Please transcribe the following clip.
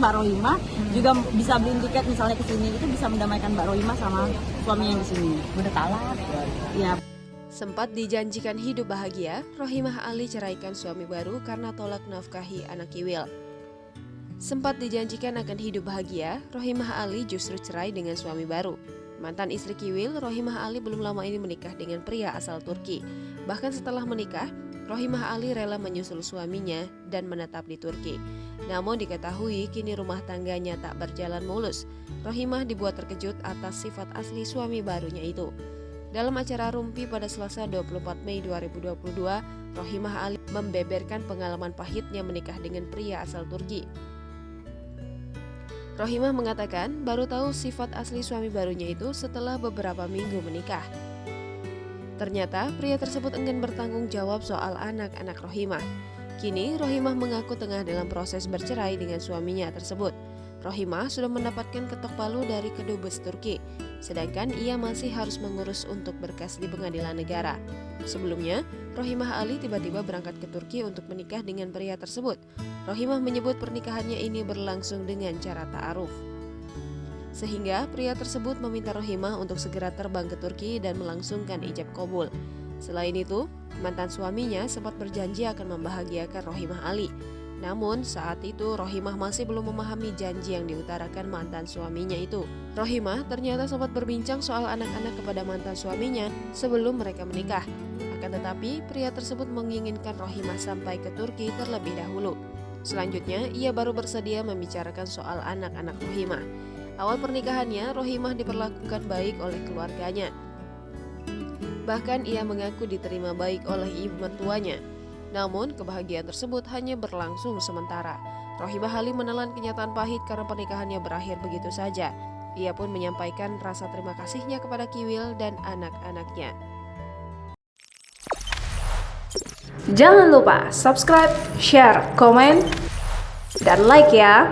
Mbak Rohimah juga bisa beliin tiket misalnya ke sini, itu bisa mendamaikan Mbak Rohimah sama suaminya di sini. Udah talak. Ya. Sempat dijanjikan hidup bahagia, Rohimah Ali ceraikan suami baru karena tolak nafkahi anak Kiwil. Sempat dijanjikan akan hidup bahagia, Rohimah Ali justru cerai dengan suami baru. Mantan istri Kiwil, Rohimah Ali belum lama ini menikah dengan pria asal Turki. Bahkan setelah menikah, Rohimah Ali rela menyusul suaminya dan menetap di Turki. Namun diketahui kini rumah tangganya tak berjalan mulus. Rohimah dibuat terkejut atas sifat asli suami barunya itu. Dalam acara Rumpi pada Selasa 24 Mei 2022, Rohimah Ali membeberkan pengalaman pahitnya menikah dengan pria asal Turki. Rohimah mengatakan baru tahu sifat asli suami barunya itu setelah beberapa minggu menikah. Ternyata pria tersebut enggan bertanggung jawab soal anak-anak Rohimah. Kini Rohimah mengaku tengah dalam proses bercerai dengan suaminya tersebut. Rohimah sudah mendapatkan ketok palu dari Kedubes Turki, sedangkan ia masih harus mengurus untuk berkas di pengadilan negara. Sebelumnya, Rohimah Ali tiba-tiba berangkat ke Turki untuk menikah dengan pria tersebut. Rohimah menyebut pernikahannya ini berlangsung dengan cara ta'aruf. Sehingga pria tersebut meminta Rohimah untuk segera terbang ke Turki dan melangsungkan ijab qabul. Selain itu, mantan suaminya sempat berjanji akan membahagiakan Rohimah Ali. Namun saat itu Rohimah masih belum memahami janji yang diutarakan mantan suaminya itu. Rohimah ternyata sempat berbincang soal anak-anak kepada mantan suaminya sebelum mereka menikah. Akan tetapi pria tersebut menginginkan Rohimah sampai ke Turki terlebih dahulu. Selanjutnya ia baru bersedia membicarakan soal anak-anak Rohimah. Awal pernikahannya Rohimah diperlakukan baik oleh keluarganya. Bahkan ia mengaku diterima baik oleh ibu mertuanya. Namun, kebahagiaan tersebut hanya berlangsung sementara. Rohimah Ali menelan kenyataan pahit karena pernikahannya berakhir begitu saja. Ia pun menyampaikan rasa terima kasihnya kepada Kiwil dan anak-anaknya. Jangan lupa subscribe, share, komen, dan like ya!